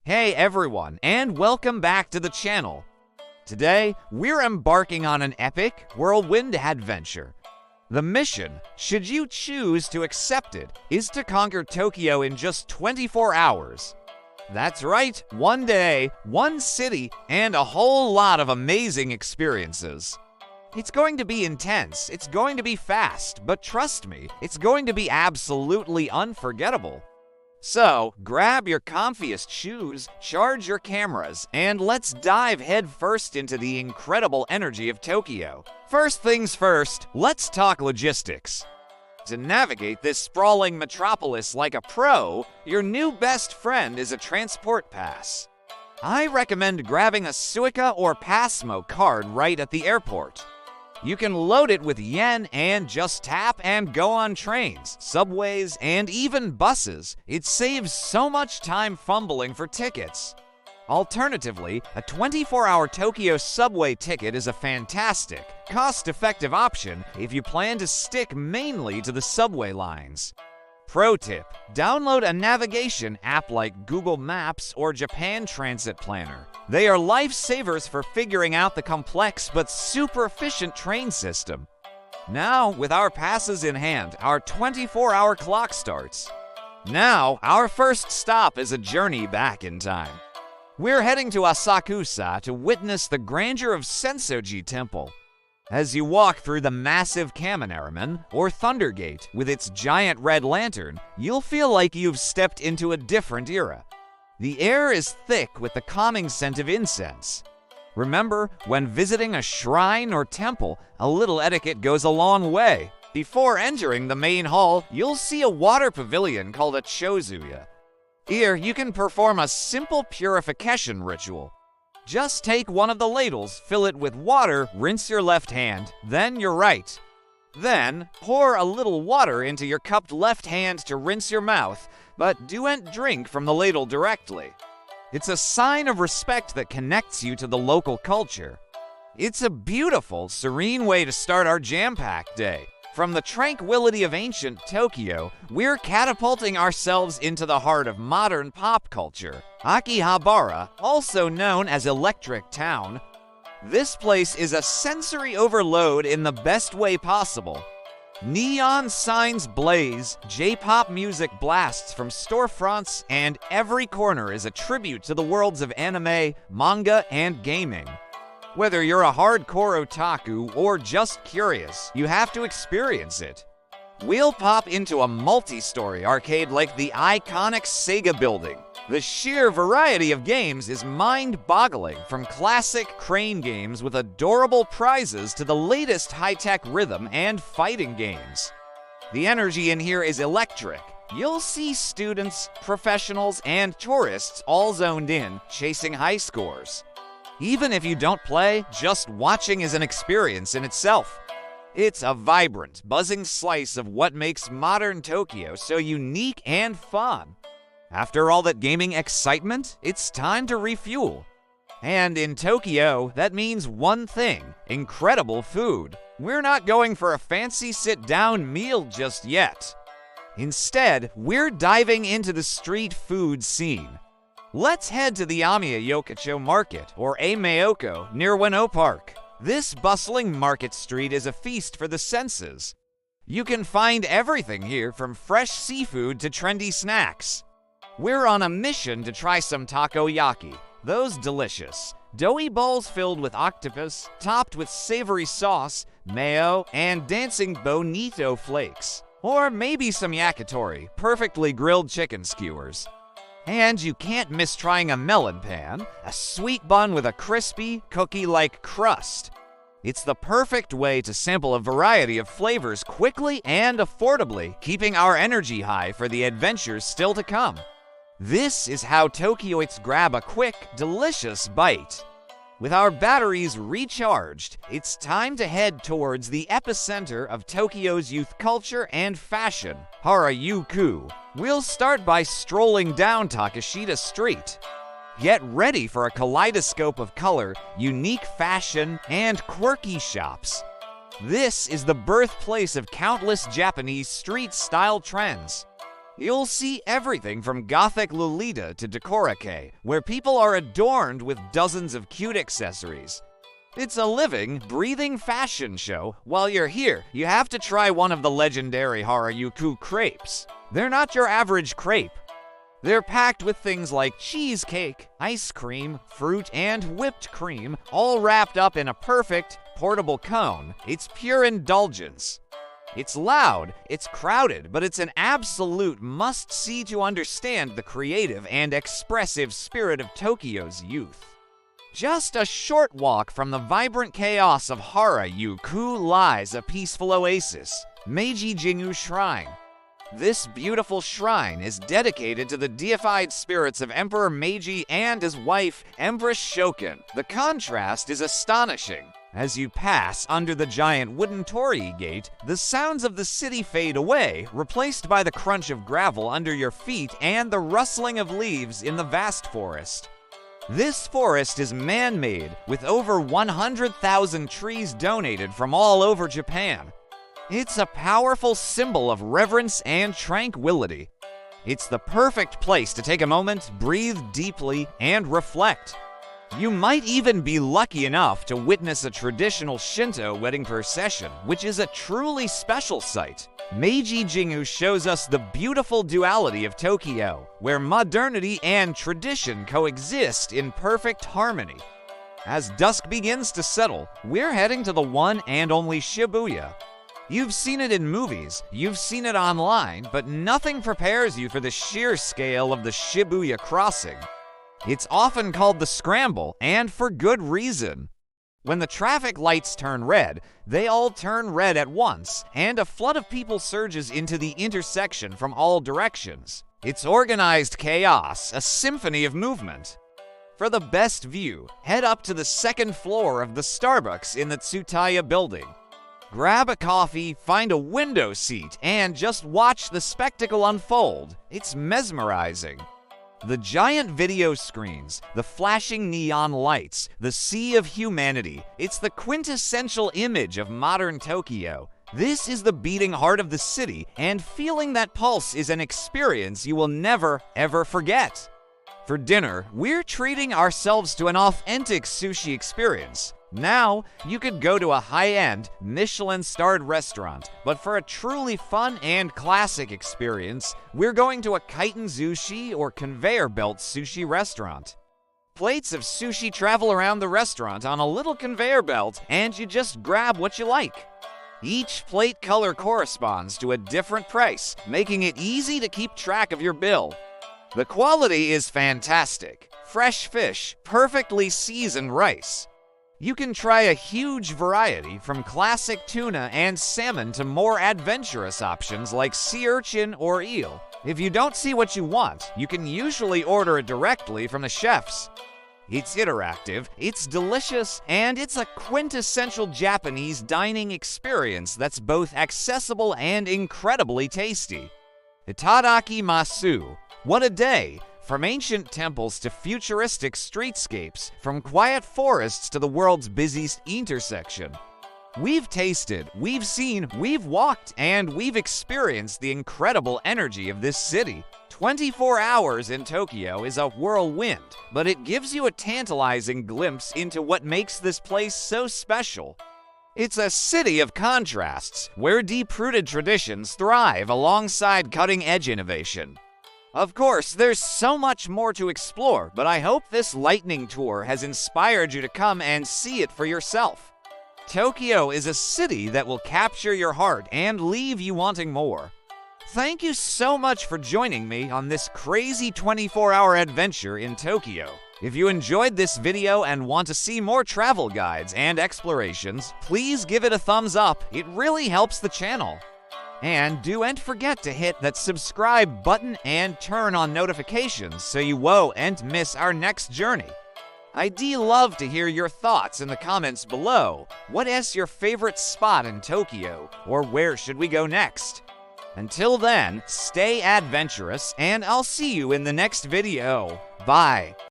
Hey everyone, and welcome back to the channel. Today, we're embarking on an epic whirlwind adventure. The mission, should you choose to accept it, is to conquer Tokyo in just 24 hours. That's right, one day, one city, and a whole lot of amazing experiences. It's going to be intense, it's going to be fast, but trust me, it's going to be absolutely unforgettable. So, grab your comfiest shoes, charge your cameras, and let's dive headfirst into the incredible energy of Tokyo. First things first, let's talk logistics. To navigate this sprawling metropolis like a pro, your new best friend is a transport pass. I recommend grabbing a Suica or Passmo card right at the airport. You can load it with yen and just tap and go on trains, subways, and even buses. It saves so much time fumbling for tickets. Alternatively, a 24-hour Tokyo subway ticket is a fantastic, cost-effective option if you plan to stick mainly to the subway lines. Pro tip: download a navigation app like Google Maps or Japan Transit Planner. They are lifesavers for figuring out the complex but super efficient train system. Now, with our passes in hand, our 24-hour clock starts. Now, our first stop is a journey back in time. We're heading to Asakusa to witness the grandeur of Senso-ji Temple. As you walk through the massive Kaminaraman, or Thunder Gate, with its giant red lantern, you'll feel like you've stepped into a different era. The air is thick with the calming scent of incense. Remember, when visiting a shrine or temple, a little etiquette goes a long way. Before entering the main hall, you'll see a water pavilion called a chozuya. Here, you can perform a simple purification ritual. Just take one of the ladles, fill it with water, rinse your left hand, then your right. Then, pour a little water into your cupped left hand to rinse your mouth, but don't drink from the ladle directly. It's a sign of respect that connects you to the local culture. It's a beautiful, serene way to start our jam-packed day. From the tranquility of ancient Tokyo, we're catapulting ourselves into the heart of modern pop culture, Akihabara, also known as Electric Town. This place is a sensory overload in the best way possible. Neon signs blaze, J-pop music blasts from storefronts, and every corner is a tribute to the worlds of anime, manga, and gaming. Whether you're a hardcore otaku or just curious, you have to experience it. We'll pop into a multi-story arcade like the iconic Sega building. The sheer variety of games is mind-boggling, from classic crane games with adorable prizes to the latest high-tech rhythm and fighting games. The energy in here is electric. You'll see students, professionals, and tourists all zoned in, chasing high scores. Even if you don't play, just watching is an experience in itself. It's a vibrant, buzzing slice of what makes modern Tokyo so unique and fun. After all that gaming excitement, it's time to refuel. And in Tokyo, that means one thing: incredible food. We're not going for a fancy sit-down meal just yet. Instead, we're diving into the street food scene. Let's head to the Ueno Market, or Ameoko, near Ueno Park. This bustling market street is a feast for the senses. You can find everything here, from fresh seafood to trendy snacks. We're on a mission to try some takoyaki, those delicious, doughy balls filled with octopus, topped with savory sauce, mayo, and dancing bonito flakes. Or maybe some yakitori, perfectly grilled chicken skewers. And you can't miss trying a melon pan, a sweet bun with a crispy, cookie-like crust. It's the perfect way to sample a variety of flavors quickly and affordably, keeping our energy high for the adventures still to come. This is how Tokyoites grab a quick, delicious bite. With our batteries recharged, it's time to head towards the epicenter of Tokyo's youth culture and fashion, Harajuku. We'll start by strolling down Takeshita Street. Get ready for a kaleidoscope of color, unique fashion, and quirky shops. This is the birthplace of countless Japanese street-style trends. You'll see everything from Gothic Lolita to Decorake, where people are adorned with dozens of cute accessories. It's a living, breathing fashion show. While you're here, you have to try one of the legendary Harajuku crepes. They're not your average crepe. They're packed with things like cheesecake, ice cream, fruit, and whipped cream, all wrapped up in a perfect, portable cone. It's pure indulgence. It's loud, it's crowded, but it's an absolute must-see to understand the creative and expressive spirit of Tokyo's youth. Just a short walk from the vibrant chaos of Harajuku lies a peaceful oasis, Meiji Jingu Shrine. This beautiful shrine is dedicated to the deified spirits of Emperor Meiji and his wife, Empress Shokin. The contrast is astonishing. As you pass under the giant wooden torii gate, the sounds of the city fade away, replaced by the crunch of gravel under your feet and the rustling of leaves in the vast forest. This forest is man-made, with over 100,000 trees donated from all over Japan. It's a powerful symbol of reverence and tranquility. It's the perfect place to take a moment, breathe deeply, and reflect. You might even be lucky enough to witness a traditional Shinto wedding procession, which is a truly special sight. Meiji Jingu shows us the beautiful duality of Tokyo, where modernity and tradition coexist in perfect harmony. As dusk begins to settle, we're heading to the one and only Shibuya. You've seen it in movies, you've seen it online, but nothing prepares you for the sheer scale of the Shibuya Crossing. It's often called the Scramble, and for good reason. When the traffic lights turn red, they all turn red at once, and a flood of people surges into the intersection from all directions. It's organized chaos, a symphony of movement. For the best view, head up to the second floor of the Starbucks in the Tsutaya building. Grab a coffee, find a window seat, and just watch the spectacle unfold. It's mesmerizing. The giant video screens, the flashing neon lights, the sea of humanity. It's the quintessential image of modern Tokyo. This is the beating heart of the city, and feeling that pulse is an experience you will never, ever forget. For dinner, we're treating ourselves to an authentic sushi experience. Now, you could go to a high-end, Michelin-starred restaurant, but for a truly fun and classic experience, we're going to a kaiten sushi or conveyor belt sushi restaurant. Plates of sushi travel around the restaurant on a little conveyor belt, and you just grab what you like. Each plate color corresponds to a different price, making it easy to keep track of your bill. The quality is fantastic. Fresh fish, perfectly seasoned rice. You can try a huge variety from classic tuna and salmon to more adventurous options like sea urchin or eel. If you don't see what you want, you can usually order it directly from the chefs. It's interactive, it's delicious, and it's a quintessential Japanese dining experience that's both accessible and incredibly tasty. Itadakimasu. What a day! From ancient temples to futuristic streetscapes, from quiet forests to the world's busiest intersection. We've tasted, we've seen, we've walked, and we've experienced the incredible energy of this city. 24 hours in Tokyo is a whirlwind, but it gives you a tantalizing glimpse into what makes this place so special. It's a city of contrasts, where deep-rooted traditions thrive alongside cutting-edge innovation. Of course, there's so much more to explore, but I hope this lightning tour has inspired you to come and see it for yourself. Tokyo is a city that will capture your heart and leave you wanting more. Thank you so much for joining me on this crazy 24-hour adventure in Tokyo. If you enjoyed this video and want to see more travel guides and explorations, please give it a thumbs up. It really helps the channel. And don't forget to hit that subscribe button and turn on notifications so you won't miss our next journey. I'd love to hear your thoughts in the comments below. What is your favorite spot in Tokyo, or where should we go next? Until then, stay adventurous, and I'll see you in the next video. Bye.